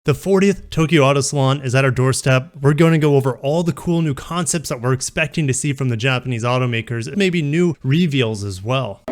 The 40th Tokyo Auto Salon is at our doorstep. We're going to go over all the cool new concepts that we're expecting to see from the Japanese automakers, and maybe new reveals as well.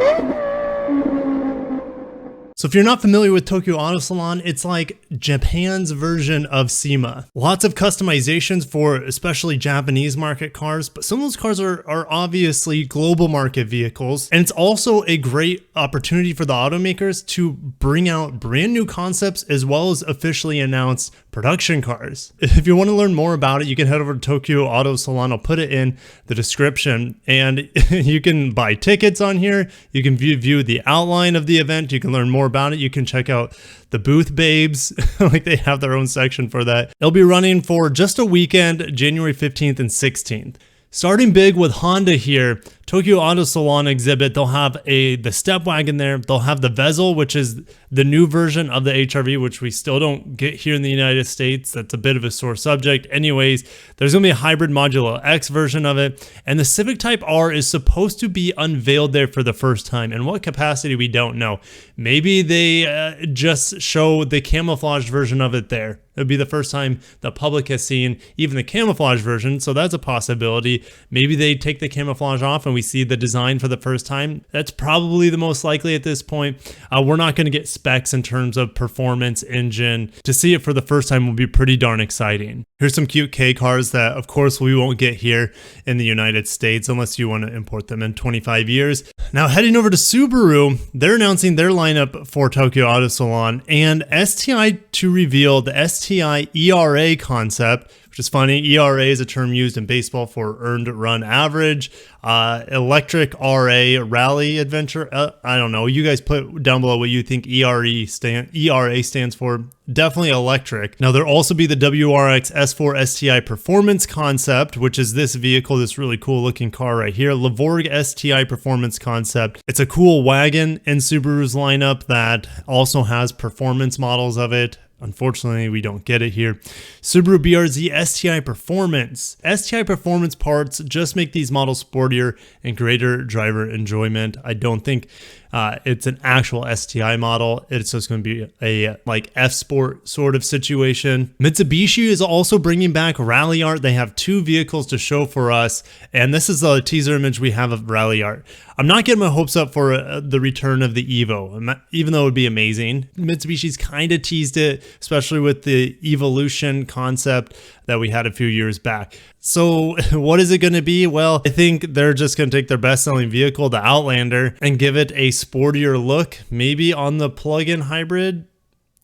So if you're not familiar with Tokyo Auto Salon, it's like Japan's version of SEMA. Lots of customizations for especially Japanese market cars, but some of those cars are obviously global market vehicles. And it's also a great opportunity for the automakers to bring out brand new concepts as well as officially announced production cars. If you want to learn more about it, you can head over to Tokyo Auto Salon. I'll put it in the description, and you can buy tickets on here. You can view the outline of the event. You can learn more about it. You can check out the booth babes, like they have their own section for that. It'll be running for just a weekend, January 15th and 16th. Starting big with Honda here, Tokyo Auto Salon exhibit, they'll have the step wagon there. They'll have the Vezel, which is the new version of the HR-V, which we still don't get here in the United States. That's a bit of a sore subject. Anyways, there's going to be a hybrid Modulo X version of it. And the Civic Type R is supposed to be unveiled there for the first time. In what capacity, we don't know. Maybe they just show the camouflaged version of it there. It'll be the first time the public has seen even the camouflage version, so that's a possibility. Maybe they take the camouflage off and we see the design for the first time. That's probably the most likely at this point. We're not going to get specs in terms of performance, engine. To see it for the first time will be pretty darn exciting. Here's some cute K cars that, of course, we won't get here in the United States unless you want to import them in 25 years. Now, heading over to Subaru, they're announcing their lineup for Tokyo Auto Salon, and STI to reveal the STI ERA concept, which is funny. ERA is a term used in baseball for earned run average. Electric RA, rally adventure. I don't know. You guys put down below what you think ERA stands for. Definitely electric. Now, there'll also be the WRX S4 STI performance concept, which is this vehicle, this really cool looking car right here. Lavorg STI performance concept. It's a cool wagon in Subaru's lineup that also has performance models of it. Unfortunately, we don't get it here. Subaru BRZ STI Performance. STI Performance parts just make these models sportier and greater driver enjoyment. I don't think it's an actual STI model. It's just going to be a like F-Sport sort of situation. Mitsubishi is also bringing back Rally Art. They have two vehicles to show for us, and this is the teaser image we have of Rally Art. I'm not getting my hopes up for the return of the Evo, even though it would be amazing. Mitsubishi's kind of teased it, especially with the Evolution concept that we had a few years back. So what is it going to be? Well, I think they're just going to take their best-selling vehicle, the Outlander, and give it a sportier look, maybe on the plug-in hybrid.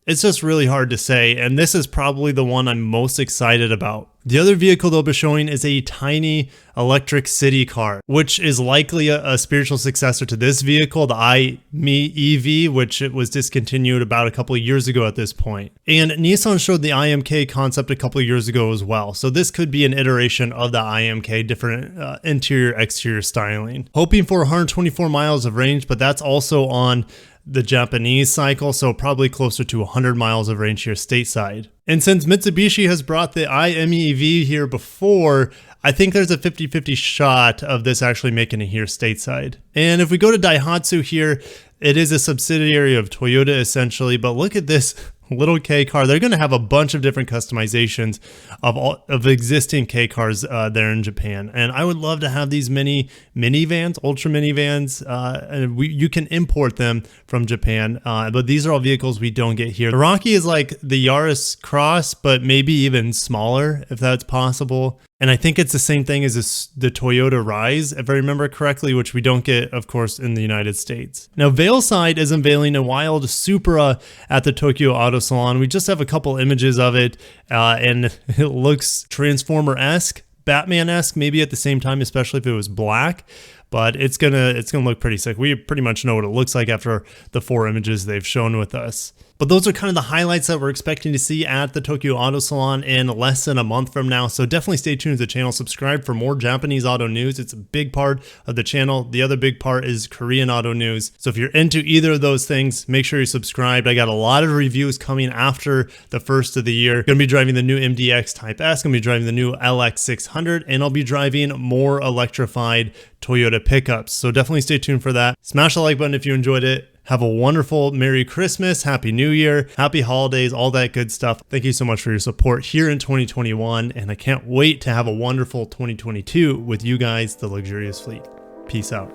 It's just really hard to say, and this is probably the one I'm most excited about. The other vehicle they'll be showing is a tiny electric city car, which is likely a spiritual successor to this vehicle, the iMe EV, which it was discontinued about a couple of years ago at this point. And Nissan showed the IMK concept a couple of years ago as well. So this could be an iteration of the IMK, different interior-exterior styling. Hoping for 124 miles of range, but that's also on the Japanese cycle, so probably closer to 100 miles of range here stateside. And since Mitsubishi has brought the iMe here before, I think there's a 50-50 shot of this actually making it here stateside. And if we go to Daihatsu here, it is a subsidiary of Toyota essentially, but look at this little K car. They're going to have a bunch of different customizations of existing K cars there in Japan, and I would love to have these minivans, ultra minivans, and you can import them from Japan, but these are all vehicles we don't get here. The Rocky is like the Yaris Cross, but maybe even smaller if that's possible. And I think it's the same thing as the Toyota Rise, if I remember correctly, which we don't get, of course, in the United States. Now, Valeside is unveiling a wild Supra at the Tokyo Auto Salon. We just have a couple images of it, and it looks Transformer-esque, Batman-esque, maybe at the same time, especially if it was black. But it's gonna look pretty sick. We pretty much know what it looks like after the 4 images they've shown with us. But those are kind of the highlights that we're expecting to see at the Tokyo Auto Salon in less than a month from now. So definitely stay tuned to the channel. Subscribe for more Japanese auto news. It's a big part of the channel. The other big part is Korean auto news. So if you're into either of those things, make sure you're subscribed. I got a lot of reviews coming after the first of the year. Going to be driving the new MDX Type S, going to be driving the new LX600, and I'll be driving more electrified Toyota pickups. So definitely stay tuned for that. Smash the like button if you enjoyed it. Have a wonderful Merry Christmas, Happy New Year, Happy Holidays, all that good stuff. Thank you so much for your support here in 2021, and I can't wait to have a wonderful 2022 with you guys, the Luxurious Fleet. Peace out.